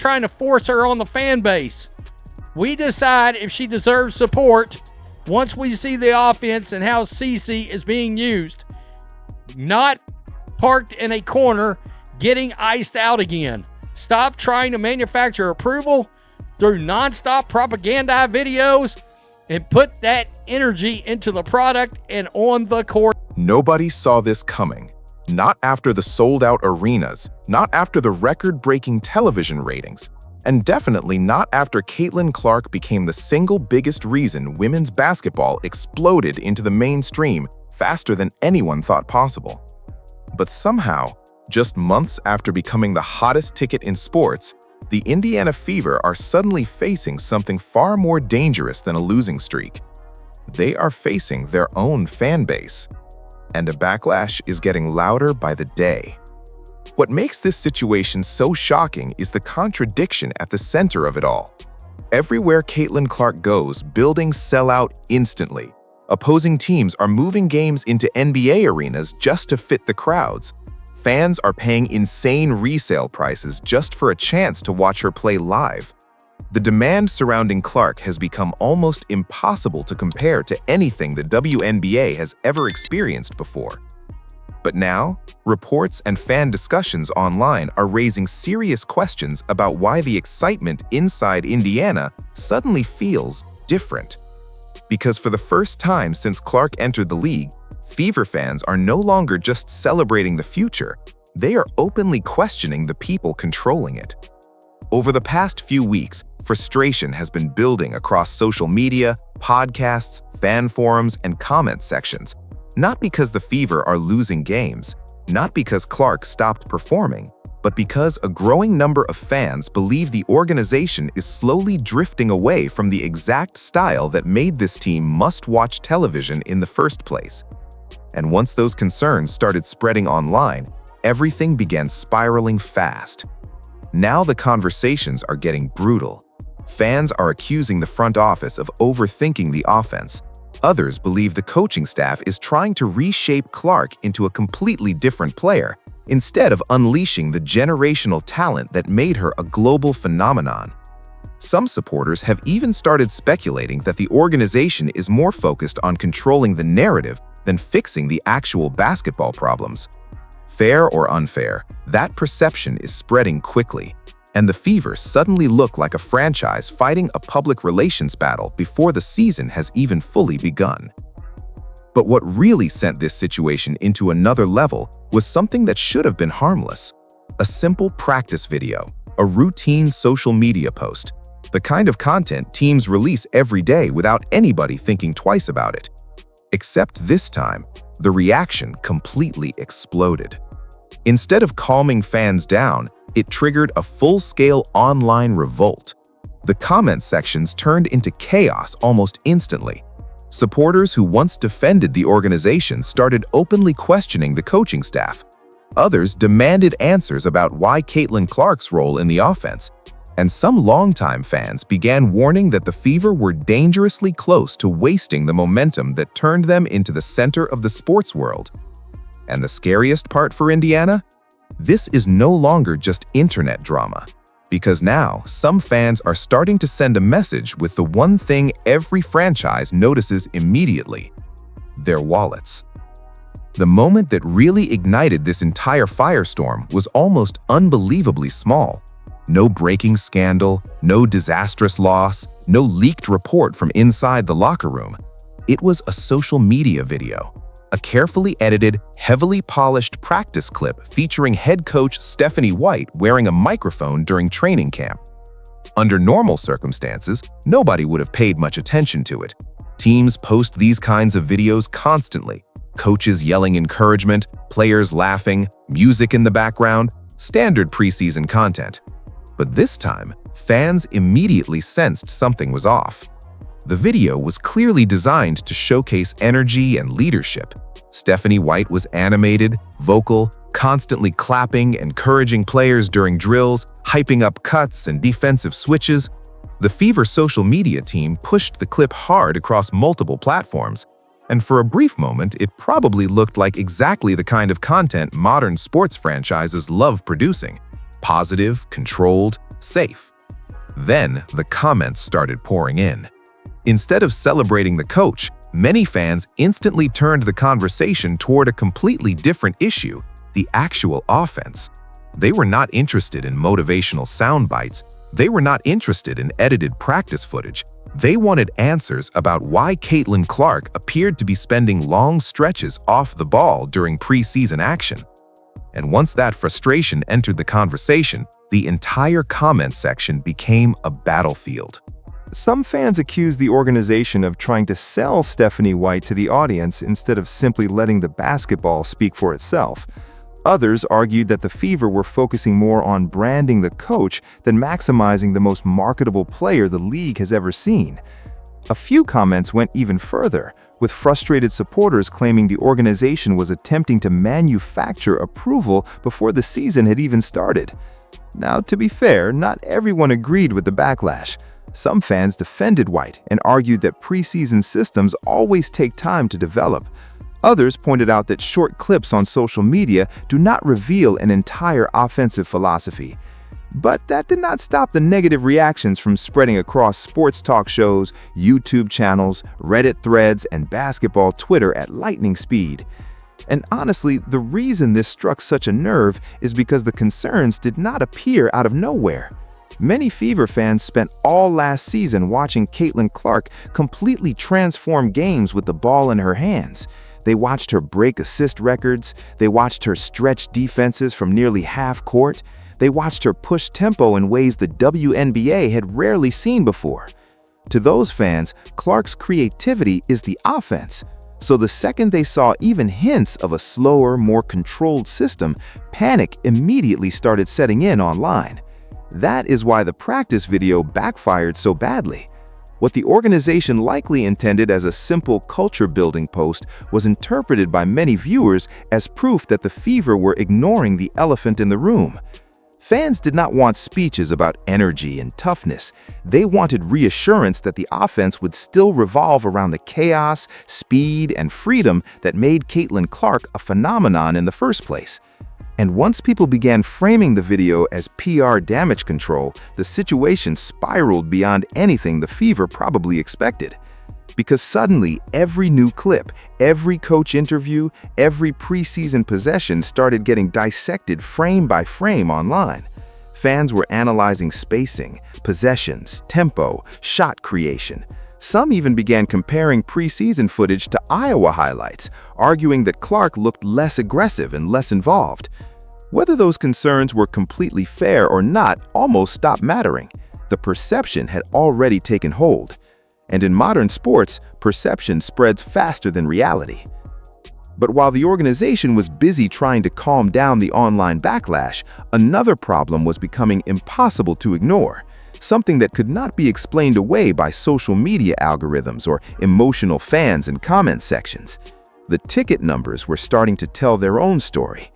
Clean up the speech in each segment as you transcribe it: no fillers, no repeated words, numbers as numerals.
trying to force her on the fan base. We decide if she deserves support once we see the offense and how Cece is being used. Not parked in a corner getting iced out again. Stop trying to manufacture approval through nonstop propaganda videos and put that energy into the product and on the court. Nobody saw this coming. Not after the sold-out arenas, not after the record-breaking television ratings, and definitely not after Caitlin Clark became the single biggest reason women's basketball exploded into the mainstream faster than anyone thought possible. But somehow, just months after becoming the hottest ticket in sports, the Indiana Fever are suddenly facing something far more dangerous than a losing streak. They are facing their own fan base, and a backlash is getting louder by the day. What makes this situation so shocking is the contradiction at the center of it all. Everywhere Caitlin Clark goes, buildings sell out instantly. Opposing teams are moving games into NBA arenas just to fit the crowds. Fans are paying insane resale prices just for a chance to watch her play live. The demand surrounding Clark has become almost impossible to compare to anything the WNBA has ever experienced before. But now, reports and fan discussions online are raising serious questions about why the excitement inside Indiana suddenly feels different. Because for the first time since Clark entered the league, Fever fans are no longer just celebrating the future, they are openly questioning the people controlling it. Over the past few weeks, frustration has been building across social media, podcasts, fan forums, and comment sections. Not because the Fever are losing games, not because Clark stopped performing, but because a growing number of fans believe the organization is slowly drifting away from the exact style that made this team must-watch television in the first place. And once those concerns started spreading online, everything began spiraling fast. Now the conversations are getting brutal. Fans are accusing the front office of overthinking the offense. Others believe the coaching staff is trying to reshape Clark into a completely different player, instead of unleashing the generational talent that made her a global phenomenon. Some supporters have even started speculating that the organization is more focused on controlling the narrative than fixing the actual basketball problems. Fair or unfair, that perception is spreading quickly, and the Fever suddenly look like a franchise fighting a public relations battle before the season has even fully begun. But what really sent this situation into another level was something that should have been harmless. A simple practice video, a routine social media post, the kind of content teams release every day without anybody thinking twice about it. Except this time, the reaction completely exploded. Instead of calming fans down, it triggered a full-scale online revolt. The comment sections turned into chaos almost instantly. Supporters who once defended the organization started openly questioning the coaching staff. Others demanded answers about why Caitlin Clark's role in the offense. And some longtime fans began warning that the Fever were dangerously close to wasting the momentum that turned them into the center of the sports world. And the scariest part for Indiana? This is no longer just internet drama, because now some fans are starting to send a message with the one thing every franchise notices immediately: their wallets. The moment that really ignited this entire firestorm was almost unbelievably small. No breaking scandal, no disastrous loss, no leaked report from inside the locker room. It was a social media video. A carefully edited, heavily polished practice clip featuring head coach Stephanie White wearing a microphone during training camp. Under normal circumstances, nobody would have paid much attention to it. Teams post these kinds of videos constantly. Coaches yelling encouragement, players laughing, music in the background, standard preseason content. But this time, fans immediately sensed something was off. The video was clearly designed to showcase energy and leadership. Stephanie White was animated, vocal, constantly clapping, encouraging players during drills, hyping up cuts and defensive switches. The Fever social media team pushed the clip hard across multiple platforms, and for a brief moment, it probably looked like exactly the kind of content modern sports franchises love producing. Positive, controlled, safe. Then the comments started pouring in. Instead of celebrating the coach, many fans instantly turned the conversation toward a completely different issue, the actual offense. They were not interested in motivational sound bites. They were not interested in edited practice footage. They wanted answers about why Caitlin Clark appeared to be spending long stretches off the ball during preseason action. And once that frustration entered the conversation, the entire comment section became a battlefield. Some fans accused the organization of trying to sell Stephanie White to the audience instead of simply letting the basketball speak for itself. Others argued that the Fever were focusing more on branding the coach than maximizing the most marketable player the league has ever seen. A few comments went even further, with frustrated supporters claiming the organization was attempting to manufacture approval before the season had even started. Now, to be fair, not everyone agreed with the backlash. Some fans defended White and argued that preseason systems always take time to develop. Others pointed out that short clips on social media do not reveal an entire offensive philosophy. But that did not stop the negative reactions from spreading across sports talk shows, YouTube channels, Reddit threads, and basketball Twitter at lightning speed. And honestly, the reason this struck such a nerve is because the concerns did not appear out of nowhere. Many Fever fans spent all last season watching Caitlin Clark completely transform games with the ball in her hands. They watched her break assist records. They watched her stretch defenses from nearly half court. They watched her push tempo in ways the WNBA had rarely seen before. To those fans, Clark's creativity is the offense. So the second they saw even hints of a slower, more controlled system, panic immediately started setting in online. That is why the practice video backfired so badly. What the organization likely intended as a simple culture-building post was interpreted by many viewers as proof that the Fever were ignoring the elephant in the room. Fans did not want speeches about energy and toughness. They wanted reassurance that the offense would still revolve around the chaos, speed, and freedom that made Caitlin Clark a phenomenon in the first place. And once people began framing the video as PR damage control, the situation spiraled beyond anything the Fever probably expected. Because suddenly, every new clip, every coach interview, every preseason possession started getting dissected frame by frame online. Fans were analyzing spacing, possessions, tempo, shot creation. Some even began comparing preseason footage to Iowa highlights, arguing that Clark looked less aggressive and less involved. Whether those concerns were completely fair or not almost stopped mattering. The perception had already taken hold. And in modern sports, perception spreads faster than reality. But while the organization was busy trying to calm down the online backlash, another problem was becoming impossible to ignore. Something that could not be explained away by social media algorithms or emotional fans and comment sections. The ticket numbers were starting to tell their own story.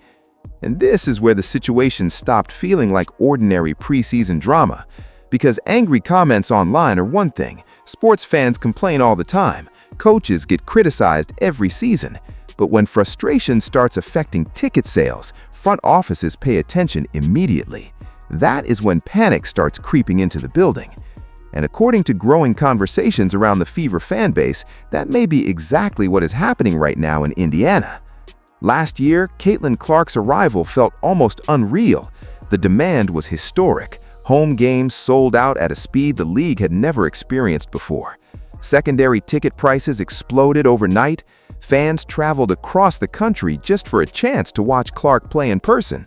And this is where the situation stopped feeling like ordinary preseason drama. Because angry comments online are one thing, sports fans complain all the time, coaches get criticized every season. But when frustration starts affecting ticket sales, front offices pay attention immediately. That is when panic starts creeping into the building. And according to growing conversations around the Fever fan base, that may be exactly what is happening right now in Indiana. Last year, Caitlin Clark's arrival felt almost unreal. The demand was historic. Home games sold out at a speed the league had never experienced before. Secondary ticket prices exploded overnight. Fans traveled across the country just for a chance to watch Clark play in person.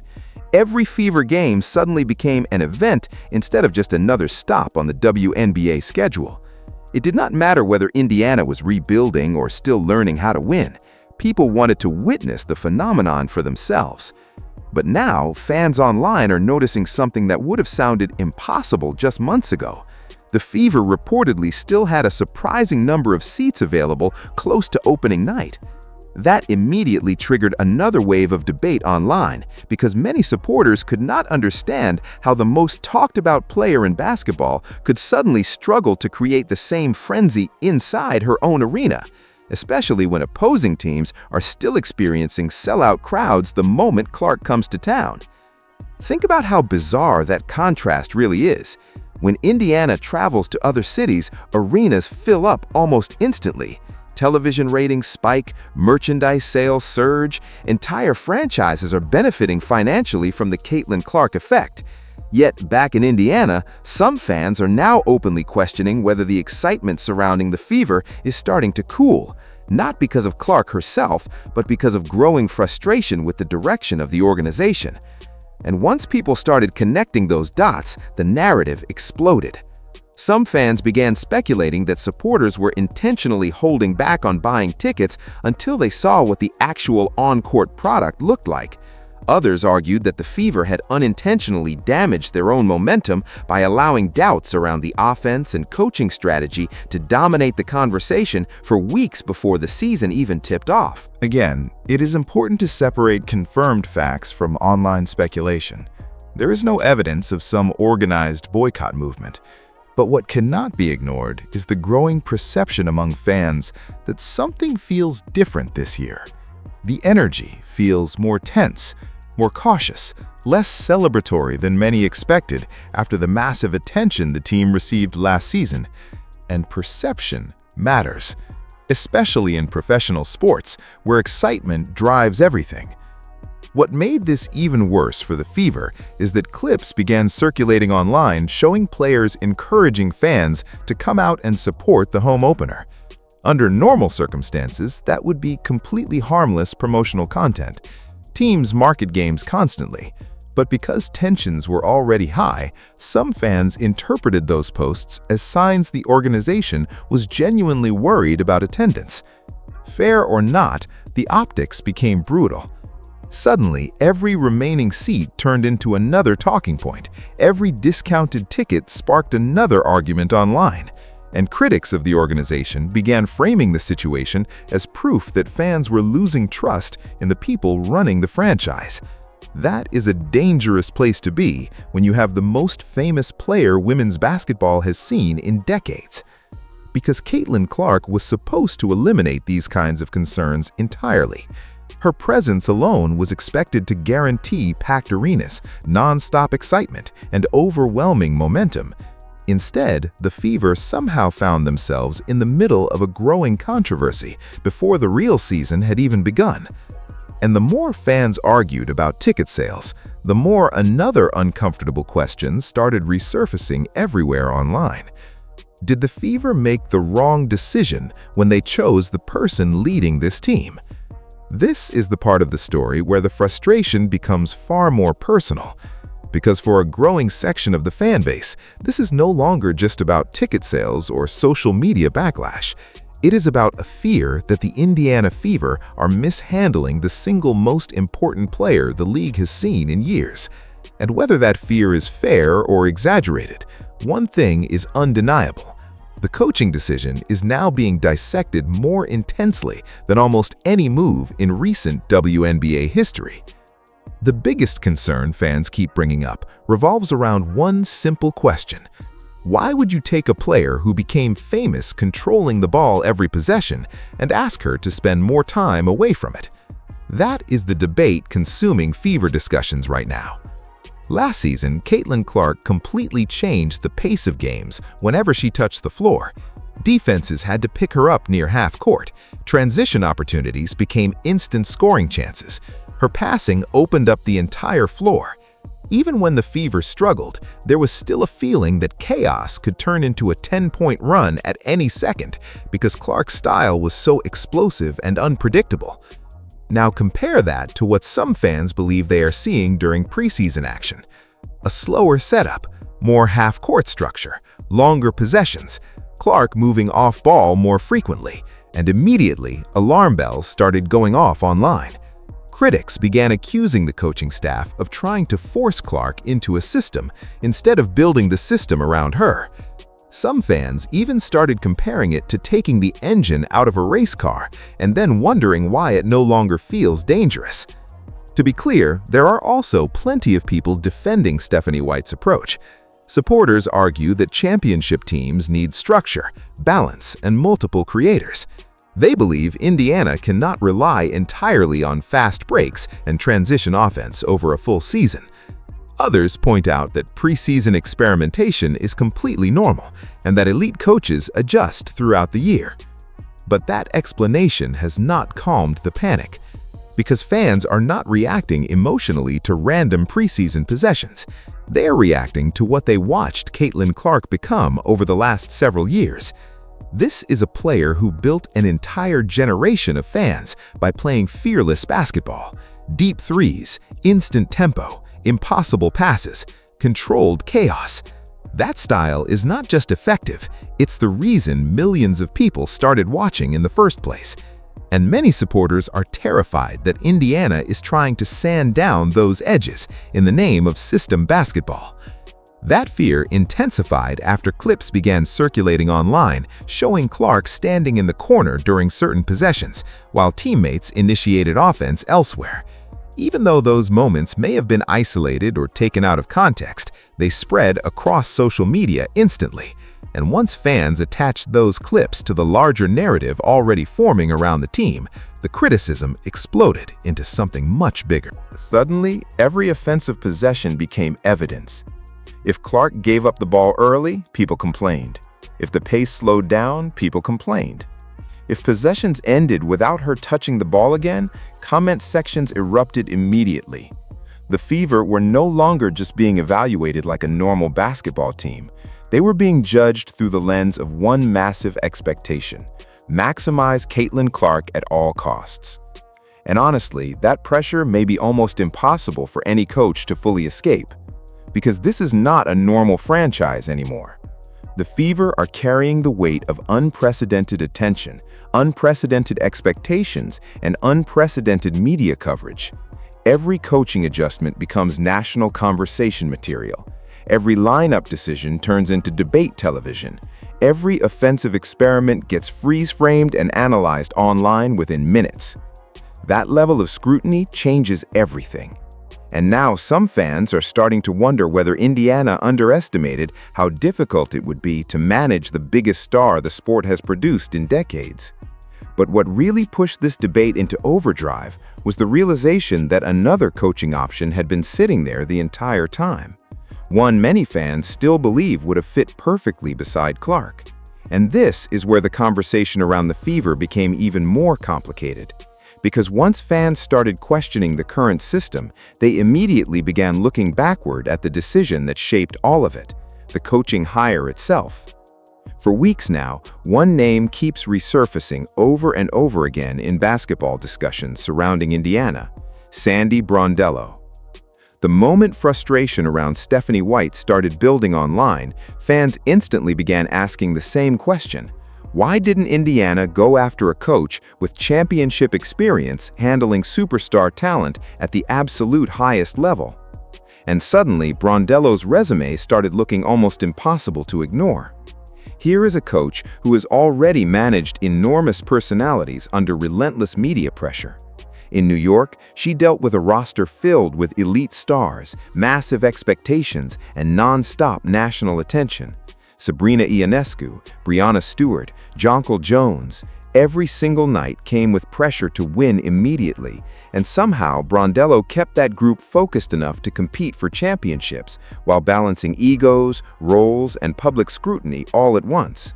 Every Fever game suddenly became an event instead of just another stop on the WNBA schedule. It did not matter whether Indiana was rebuilding or still learning how to win. People wanted to witness the phenomenon for themselves. But now, fans online are noticing something that would have sounded impossible just months ago. The Fever reportedly still had a surprising number of seats available close to opening night. That immediately triggered another wave of debate online because many supporters could not understand how the most talked-about player in basketball could suddenly struggle to create the same frenzy inside her own arena, especially when opposing teams are still experiencing sellout crowds the moment Clark comes to town. Think about how bizarre that contrast really is. When Indiana travels to other cities, arenas fill up almost instantly. Television ratings spike, merchandise sales surge, entire franchises are benefiting financially from the Caitlin Clark effect. Yet, back in Indiana, some fans are now openly questioning whether the excitement surrounding the Fever is starting to cool, not because of Clark herself, but because of growing frustration with the direction of the organization. And once people started connecting those dots, the narrative exploded. Some fans began speculating that supporters were intentionally holding back on buying tickets until they saw what the actual on-court product looked like. Others argued that the Fever had unintentionally damaged their own momentum by allowing doubts around the offense and coaching strategy to dominate the conversation for weeks before the season even tipped off. Again, it is important to separate confirmed facts from online speculation. There is no evidence of some organized boycott movement. But what cannot be ignored is the growing perception among fans that something feels different this year. The energy feels more tense, more cautious, less celebratory than many expected after the massive attention the team received last season. And perception matters, especially in professional sports where excitement drives everything. What made this even worse for the Fever is that clips began circulating online showing players encouraging fans to come out and support the home opener. Under normal circumstances, that would be completely harmless promotional content. Teams market games constantly, but because tensions were already high, some fans interpreted those posts as signs the organization was genuinely worried about attendance. Fair or not, the optics became brutal. Suddenly, every remaining seat turned into another talking point. Every discounted ticket sparked another argument online. And critics of the organization began framing the situation as proof that fans were losing trust in the people running the franchise. That is a dangerous place to be when you have the most famous player women's basketball has seen in decades. Because Caitlin Clark was supposed to eliminate these kinds of concerns entirely. Her presence alone was expected to guarantee packed arenas, non-stop excitement, and overwhelming momentum. Instead, the Fever somehow found themselves in the middle of a growing controversy before the real season had even begun. And the more fans argued about ticket sales, the more another uncomfortable question started resurfacing everywhere online. Did the Fever make the wrong decision when they chose the person leading this team? This is the part of the story where the frustration becomes far more personal. Because for a growing section of the fan base, this is no longer just about ticket sales or social media backlash. It is about a fear that the Indiana Fever are mishandling the single most important player the league has seen in years. And whether that fear is fair or exaggerated, one thing is undeniable. The coaching decision is now being dissected more intensely than almost any move in recent WNBA history. The biggest concern fans keep bringing up revolves around one simple question. Why would you take a player who became famous controlling the ball every possession and ask her to spend more time away from it? That is the debate consuming Fever discussions right now. Last season, Caitlin Clark completely changed the pace of games whenever she touched the floor. Defenses had to pick her up near half court. Transition opportunities became instant scoring chances. Her passing opened up the entire floor. Even when the Fever struggled, there was still a feeling that chaos could turn into a 10-point run at any second because Clark's style was so explosive and unpredictable. Now compare that to what some fans believe they are seeing during preseason action. A slower setup, more half-court structure, longer possessions, Clark moving off-ball more frequently, and immediately alarm bells started going off online. Critics began accusing the coaching staff of trying to force Clark into a system instead of building the system around her. Some fans even started comparing it to taking the engine out of a race car and then wondering why it no longer feels dangerous. To be clear, there are also plenty of people defending Stephanie White's approach. Supporters argue that championship teams need structure, balance, and multiple creators. They believe Indiana cannot rely entirely on fast breaks and transition offense over a full season. Others point out that preseason experimentation is completely normal and that elite coaches adjust throughout the year. But that explanation has not calmed the panic, because fans are not reacting emotionally to random preseason possessions. They're reacting to what they watched Caitlin Clark become over the last several years. This is a player who built an entire generation of fans by playing fearless basketball, deep threes, instant tempo, impossible passes, controlled chaos. That style is not just effective, it's the reason millions of people started watching in the first place. And many supporters are terrified that Indiana is trying to sand down those edges in the name of system basketball. That fear intensified after clips began circulating online showing Clark standing in the corner during certain possessions, while teammates initiated offense elsewhere. Even though those moments may have been isolated or taken out of context, they spread across social media instantly. And once fans attached those clips to the larger narrative already forming around the team, the criticism exploded into something much bigger. Suddenly, every offensive possession became evidence. If Clark gave up the ball early, people complained. If the pace slowed down, people complained. If possessions ended without her touching the ball again, comment sections erupted immediately. The Fever were no longer just being evaluated like a normal basketball team. They were being judged through the lens of one massive expectation: maximize Caitlin Clark at all costs. And honestly, that pressure may be almost impossible for any coach to fully escape, because this is not a normal franchise anymore. The Fever are carrying the weight of unprecedented attention, unprecedented expectations, and unprecedented media coverage. Every coaching adjustment becomes national conversation material. Every lineup decision turns into debate television. Every offensive experiment gets freeze-framed and analyzed online within minutes. That level of scrutiny changes everything. And now some fans are starting to wonder whether Indiana underestimated how difficult it would be to manage the biggest star the sport has produced in decades. But what really pushed this debate into overdrive was the realization that another coaching option had been sitting there the entire time. One many fans still believe would have fit perfectly beside Clark. And this is where the conversation around the Fever became even more complicated. Because once fans started questioning the current system, they immediately began looking backward at the decision that shaped all of it: the coaching hire itself. For weeks now, one name keeps resurfacing over and over again in basketball discussions surrounding Indiana: Sandy Brondello. The moment frustration around Stephanie White started building online, fans instantly began asking the same question: why didn't Indiana go after a coach with championship experience handling superstar talent at the absolute highest level? And suddenly, Brondello's resume started looking almost impossible to ignore. Here is a coach who has already managed enormous personalities under relentless media pressure. In New York, she dealt with a roster filled with elite stars, massive expectations, and non-stop national attention. Sabrina Ionescu, Breanna Stewart, Jonquel Jones. Every single night came with pressure to win immediately, and somehow Brondello kept that group focused enough to compete for championships while balancing egos, roles, and public scrutiny all at once.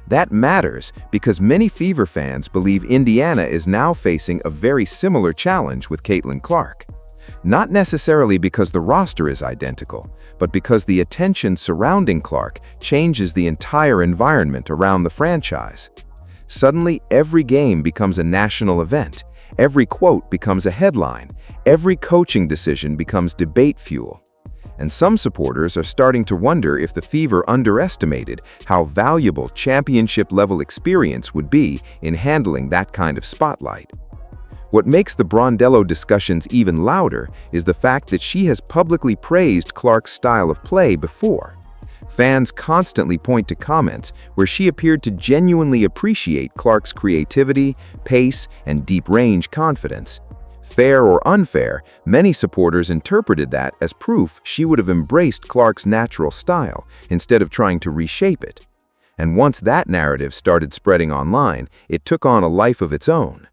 That matters because many Fever fans believe Indiana is now facing a very similar challenge with Caitlin Clark. Not necessarily because the roster is identical, but because the attention surrounding Clark changes the entire environment around the franchise. Suddenly, every game becomes a national event. Every quote becomes a headline. Every coaching decision becomes debate fuel. And some supporters are starting to wonder if the Fever underestimated how valuable championship-level experience would be in handling that kind of spotlight. What makes the Brondello discussions even louder is the fact that she has publicly praised Clark's style of play before. Fans constantly point to comments where she appeared to genuinely appreciate Clark's creativity, pace, and deep-range confidence. Fair or unfair, many supporters interpreted that as proof she would have embraced Clark's natural style instead of trying to reshape it. And once that narrative started spreading online, it took on a life of its own.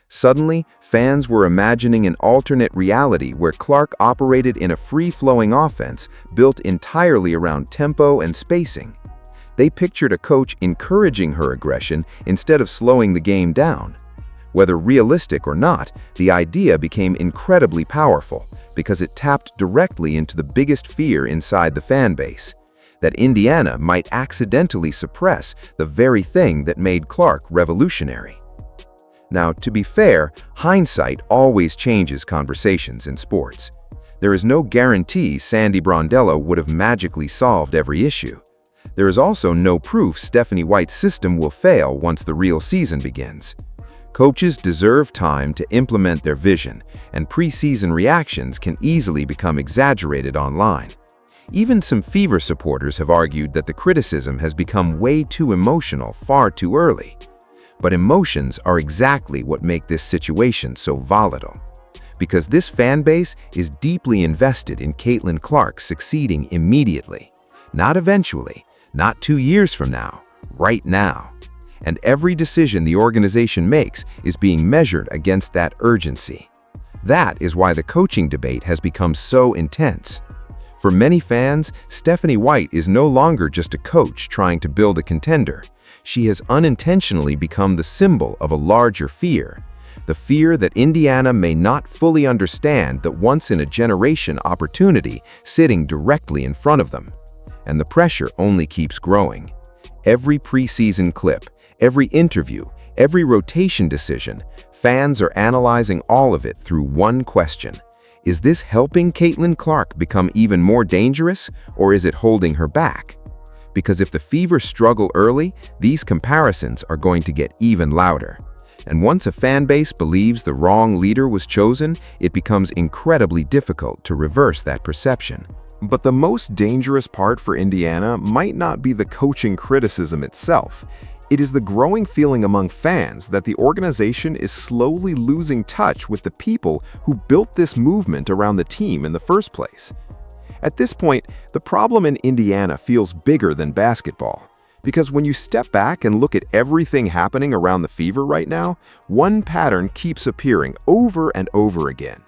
Suddenly, fans were imagining an alternate reality where Clark operated in a free-flowing offense built entirely around tempo and spacing. They pictured a coach encouraging her aggression instead of slowing the game down. Whether realistic or not, the idea became incredibly powerful because it tapped directly into the biggest fear inside the fan base, that Indiana might accidentally suppress the very thing that made Clark revolutionary. Now, to be fair, hindsight always changes conversations in sports. There is no guarantee Sandy Brondello would have magically solved every issue. There is also no proof Stephanie White's system will fail once the real season begins. Coaches deserve time to implement their vision, and preseason reactions can easily become exaggerated online. Even some Fever supporters have argued that the criticism has become way too emotional far too early. But emotions are exactly what make this situation so volatile. Because this fan base is deeply invested in Caitlin Clark succeeding immediately. Not eventually, not 2 years from now, right now. And every decision the organization makes is being measured against that urgency. That is why the coaching debate has become so intense. For many fans, Stephanie White is no longer just a coach trying to build a contender. She has unintentionally become the symbol of a larger fear. The fear that Indiana may not fully understand the once-in-a-generation opportunity sitting directly in front of them. And the pressure only keeps growing. Every preseason clip, every interview, every rotation decision, fans are analyzing all of it through one question. Is this helping Caitlin Clark become even more dangerous, or is it holding her back? Because if the Fever struggle early, these comparisons are going to get even louder. And once a fan base believes the wrong leader was chosen, it becomes incredibly difficult to reverse that perception. But the most dangerous part for Indiana might not be the coaching criticism itself. It is the growing feeling among fans that the organization is slowly losing touch with the people who built this movement around the team in the first place. At this point, the problem in Indiana feels bigger than basketball. Because when you step back and look at everything happening around the Fever right now, one pattern keeps appearing over and over again.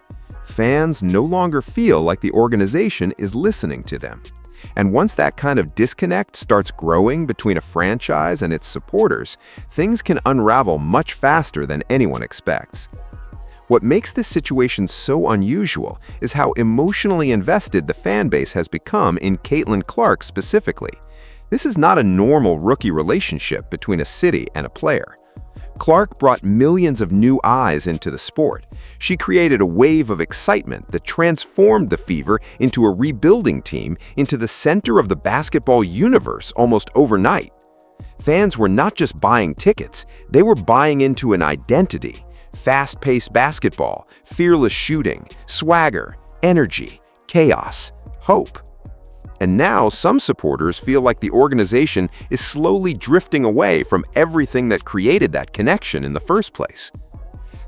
Fans no longer feel like the organization is listening to them. And once that kind of disconnect starts growing between a franchise and its supporters, things can unravel much faster than anyone expects. What makes this situation so unusual is how emotionally invested the fan base has become in Caitlin Clark specifically. This is not a normal rookie relationship between a city and a player. Clark brought millions of new eyes into the sport. She created a wave of excitement that transformed the Fever into a rebuilding team into the center of the basketball universe almost overnight. Fans were not just buying tickets, they were buying into an identity. Fast-paced basketball, fearless shooting, swagger, energy, chaos, hope. And now some supporters feel like the organization is slowly drifting away from everything that created that connection in the first place.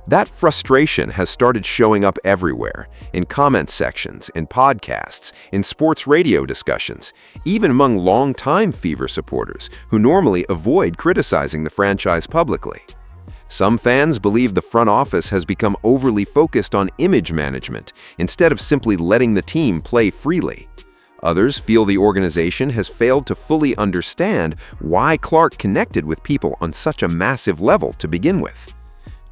That frustration has started showing up everywhere, in comment sections, in podcasts, in sports radio discussions, even among longtime Fever supporters who normally avoid criticizing the franchise publicly. Some fans believe the front office has become overly focused on image management instead of simply letting the team play freely. Others feel the organization has failed to fully understand why Clark connected with people on such a massive level to begin with.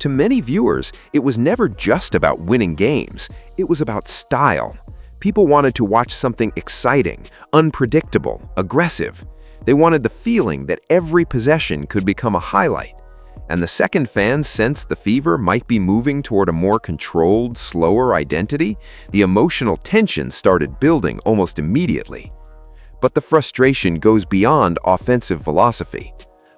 To many viewers, it was never just about winning games, it was about style. People wanted to watch something exciting, unpredictable, aggressive. They wanted the feeling that every possession could become a highlight. And the second fans sensed the Fever might be moving toward a more controlled, slower identity, the emotional tension started building almost immediately. But the frustration goes beyond offensive philosophy.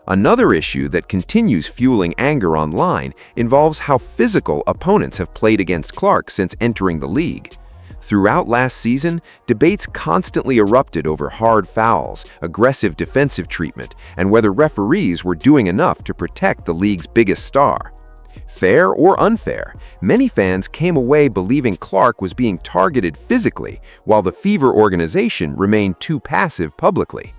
Another issue that continues fueling anger online involves how physical opponents have played against Clark since entering the league. Throughout last season, debates constantly erupted over hard fouls, aggressive defensive treatment, and whether referees were doing enough to protect the league's biggest star. Fair or unfair, many fans came away believing Clark was being targeted physically, while the Fever organization remained too passive publicly.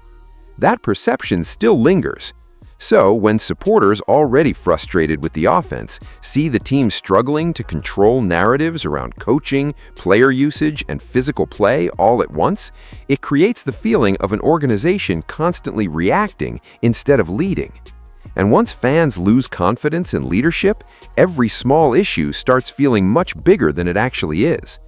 That perception still lingers. So, when supporters already frustrated with the offense see the team struggling to control narratives around coaching, player usage, and physical play all at once, it creates the feeling of an organization constantly reacting instead of leading. And once fans lose confidence in leadership, every small issue starts feeling much bigger than it actually is.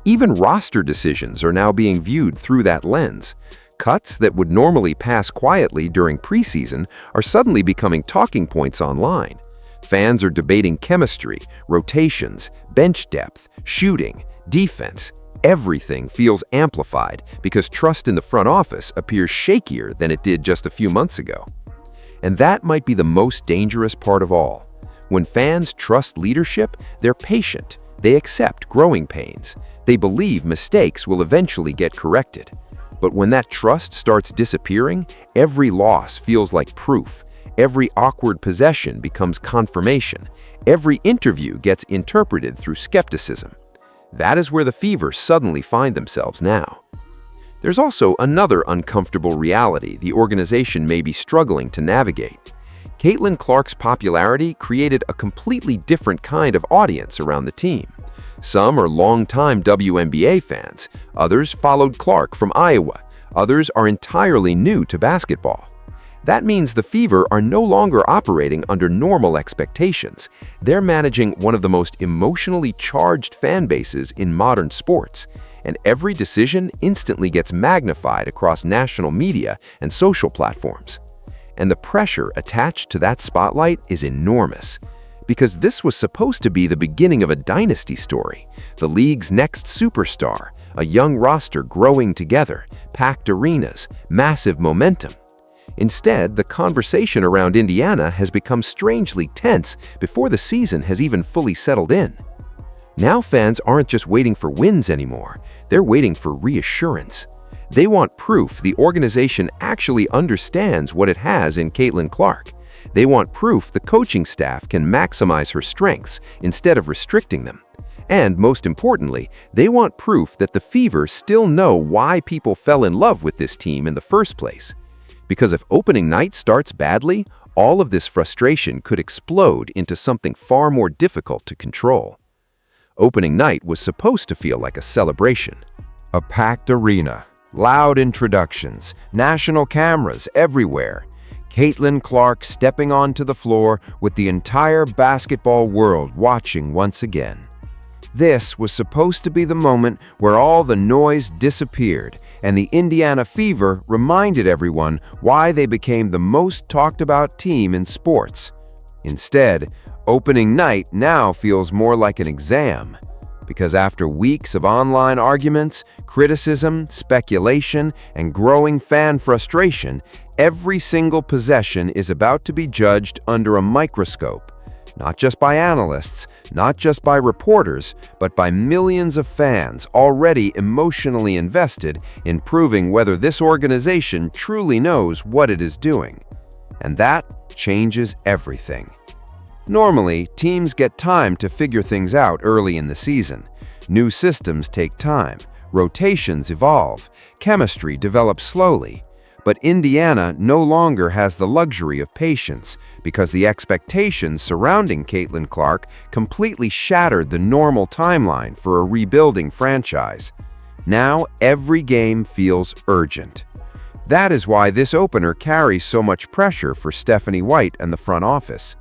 Even roster decisions are now being viewed through that lens. Cuts that would normally pass quietly during preseason are suddenly becoming talking points online. Fans are debating chemistry, rotations, bench depth, shooting, defense. Everything feels amplified because trust in the front office appears shakier than it did just a few months ago. And that might be the most dangerous part of all. When fans trust leadership, they're patient. They accept growing pains. They believe mistakes will eventually get corrected. But when that trust starts disappearing, every loss feels like proof. Every awkward possession becomes confirmation. Every interview gets interpreted through skepticism. That is where the Fever suddenly find themselves now. There's also another uncomfortable reality the organization may be struggling to navigate. Caitlin Clark's popularity created a completely different kind of audience around the team. Some are longtime WNBA fans, others followed Clark from Iowa, others are entirely new to basketball. That means the Fever are no longer operating under normal expectations. They're managing one of the most emotionally charged fan bases in modern sports, and every decision instantly gets magnified across national media and social platforms. And the pressure attached to that spotlight is enormous. Because this was supposed to be the beginning of a dynasty story, the league's next superstar, a young roster growing together, packed arenas, massive momentum. Instead, the conversation around Indiana has become strangely tense before the season has even fully settled in. Now fans aren't just waiting for wins anymore, they're waiting for reassurance. They want proof the organization actually understands what it has in Caitlin Clark. They want proof the coaching staff can maximize her strengths instead of restricting them. And most importantly, they want proof that the Fever still know why people fell in love with this team in the first place. Because if opening night starts badly, all of this frustration could explode into something far more difficult to control. Opening night was supposed to feel like a celebration. A packed arena, loud introductions, national cameras everywhere. Caitlin Clark stepping onto the floor with the entire basketball world watching once again. This was supposed to be the moment where all the noise disappeared and the Indiana Fever reminded everyone why they became the most talked about team in sports. Instead, opening night now feels more like an exam. Because after weeks of online arguments, criticism, speculation, and growing fan frustration, every single possession is about to be judged under a microscope. Not just by analysts, not just by reporters, but by millions of fans already emotionally invested in proving whether this organization truly knows what it is doing. And that changes everything. Normally, teams get time to figure things out early in the season. New systems take time, rotations evolve, chemistry develops slowly. But Indiana no longer has the luxury of patience because the expectations surrounding Caitlin Clark completely shattered the normal timeline for a rebuilding franchise. Now every game feels urgent. That is why this opener carries so much pressure for Stephanie White and the front office.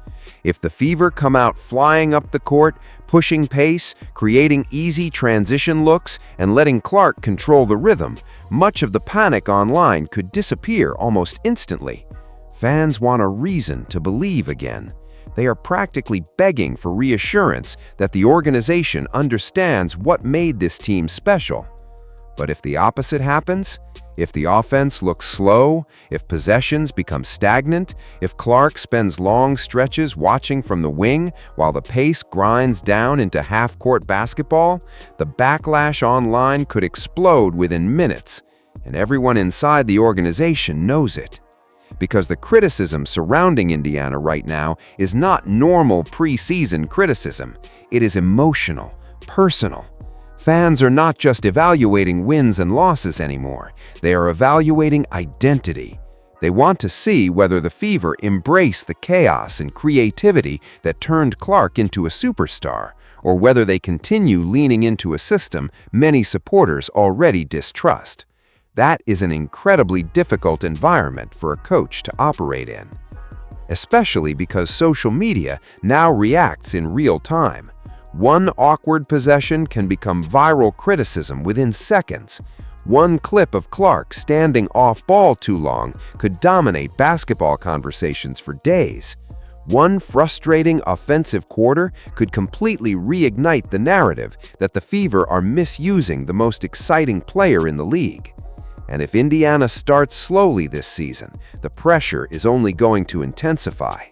If the Fever come out flying up the court, pushing pace, creating easy transition looks, and letting Clark control the rhythm, much of the panic online could disappear almost instantly. Fans want a reason to believe again. They are practically begging for reassurance that the organization understands what made this team special. But if the opposite happens, if the offense looks slow, if possessions become stagnant, if Clark spends long stretches watching from the wing while the pace grinds down into half-court basketball, the backlash online could explode within minutes, and everyone inside the organization knows it. Because the criticism surrounding Indiana right now is not normal preseason criticism. It is emotional, personal. Fans are not just evaluating wins and losses anymore. They are evaluating identity. They want to see whether the Fever embrace the chaos and creativity that turned Clark into a superstar, or whether they continue leaning into a system many supporters already distrust. That is an incredibly difficult environment for a coach to operate in, especially because social media now reacts in real time. One awkward possession can become viral criticism within seconds. One clip of Clark standing off ball too long could dominate basketball conversations for days. One frustrating offensive quarter could completely reignite the narrative that the Fever are misusing the most exciting player in the league. And if Indiana starts slowly this season, the pressure is only going to intensify.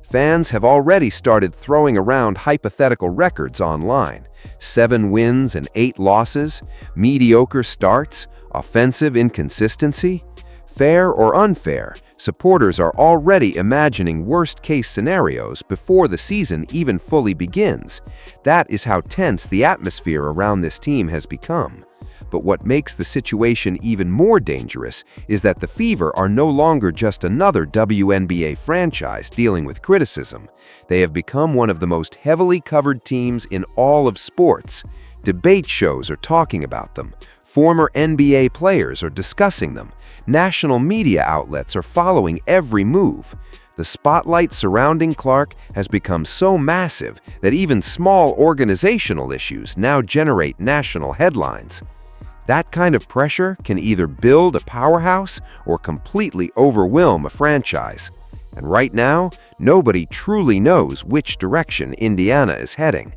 Fans have already started throwing around hypothetical records online. 7 wins and 8 losses, mediocre starts, offensive inconsistency. Fair or unfair, supporters are already imagining worst-case scenarios before the season even fully begins. That is how tense the atmosphere around this team has become. But what makes the situation even more dangerous is that the Fever are no longer just another WNBA franchise dealing with criticism. They have become one of the most heavily covered teams in all of sports. Debate shows are talking about them. Former NBA players are discussing them. National media outlets are following every move. The spotlight surrounding Clark has become so massive that even small organizational issues now generate national headlines. That kind of pressure can either build a powerhouse or completely overwhelm a franchise. And right now, nobody truly knows which direction Indiana is heading.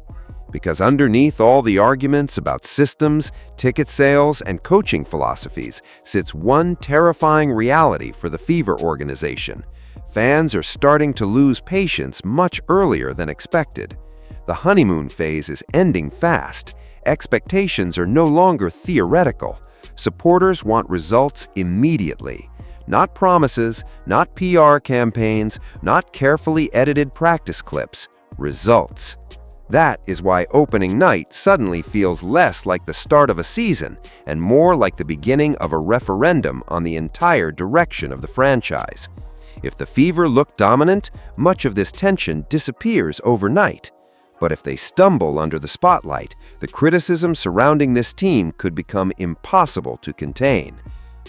Because underneath all the arguments about systems, ticket sales, and coaching philosophies sits one terrifying reality for the Fever organization. Fans are starting to lose patience much earlier than expected. The honeymoon phase is ending fast. Expectations are no longer theoretical. Supporters want results immediately. Not promises, not PR campaigns, not carefully edited practice clips. Results. That is why opening night suddenly feels less like the start of a season and more like the beginning of a referendum on the entire direction of the franchise. If the Fever look dominant, much of this tension disappears overnight. But if they stumble under the spotlight, the criticism surrounding this team could become impossible to contain.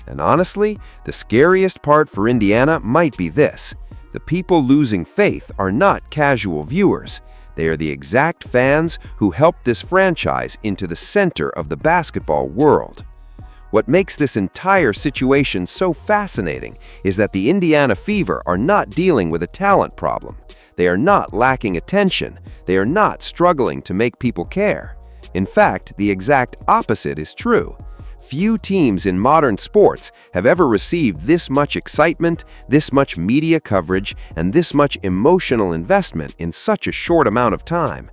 And honestly, the scariest part for Indiana might be this. The people losing faith are not casual viewers. They are the exact fans who helped this franchise into the center of the basketball world. What makes this entire situation so fascinating is that the Indiana Fever are not dealing with a talent problem. They are not lacking attention. They are not struggling to make people care. In fact, the exact opposite is true. Few teams in modern sports have ever received this much excitement, this much media coverage, and this much emotional investment in such a short amount of time.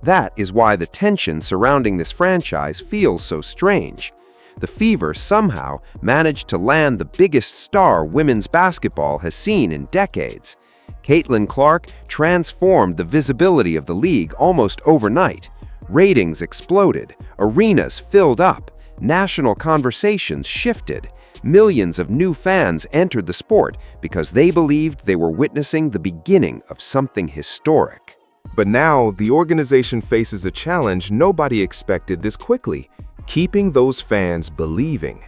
That is why the tension surrounding this franchise feels so strange. The Fever somehow managed to land the biggest star women's basketball has seen in decades. Caitlin Clark transformed the visibility of the league almost overnight. Ratings exploded, arenas filled up, national conversations shifted. Millions of new fans entered the sport because they believed they were witnessing the beginning of something historic. But now, the organization faces a challenge nobody expected this quickly: keeping those fans believing.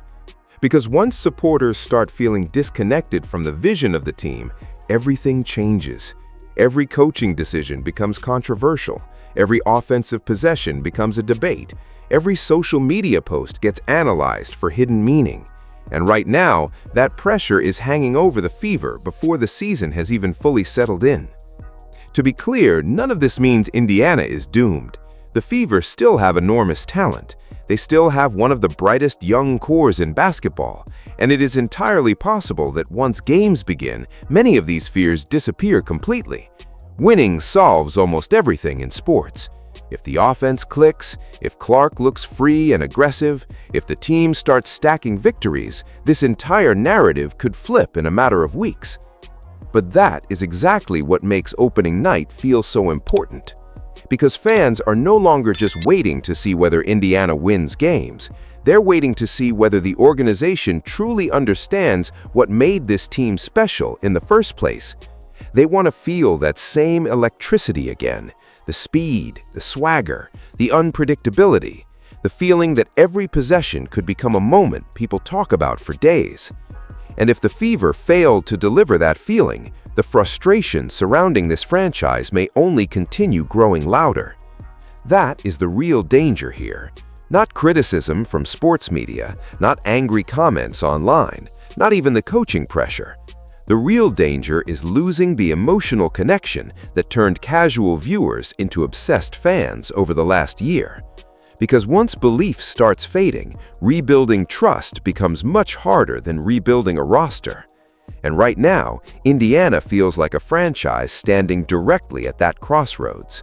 Because once supporters start feeling disconnected from the vision of the team, everything changes. Every coaching decision becomes controversial. Every offensive possession becomes a debate. Every social media post gets analyzed for hidden meaning. And right now, that pressure is hanging over the Fever before the season has even fully settled in. To be clear, none of this means Indiana is doomed. The Fever still have enormous talent. They still have one of the brightest young cores in basketball, and it is entirely possible that once games begin, many of these fears disappear completely. Winning solves almost everything in sports. If the offense clicks, if Clark looks free and aggressive, if the team starts stacking victories, this entire narrative could flip in a matter of weeks. But that is exactly what makes opening night feel so important. Because fans are no longer just waiting to see whether Indiana wins games. They're waiting to see whether the organization truly understands what made this team special in the first place. They want to feel that same electricity again, the speed, the swagger, the unpredictability, the feeling that every possession could become a moment people talk about for days. And if the Fever failed to deliver that feeling, the frustration surrounding this franchise may only continue growing louder. That is the real danger here. Not criticism from sports media, not angry comments online, not even the coaching pressure. The real danger is losing the emotional connection that turned casual viewers into obsessed fans over the last year. Because once belief starts fading, rebuilding trust becomes much harder than rebuilding a roster. And right now, Indiana feels like a franchise standing directly at that crossroads.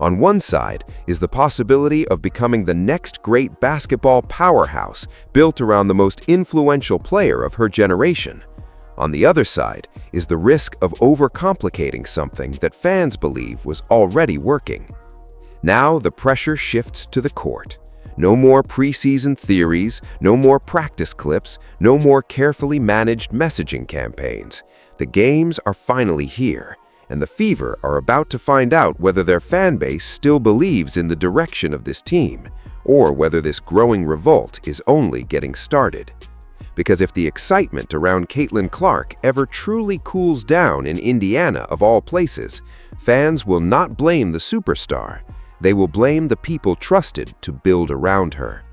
On one side is the possibility of becoming the next great basketball powerhouse built around the most influential player of her generation. On the other side is the risk of overcomplicating something that fans believe was already working. Now the pressure shifts to the court. No more preseason theories, no more practice clips, no more carefully managed messaging campaigns. The games are finally here, and the Fever are about to find out whether their fan base still believes in the direction of this team, or whether this growing revolt is only getting started. Because if the excitement around Caitlin Clark ever truly cools down in Indiana of all places, fans will not blame the superstar. They will blame the people trusted to build around her.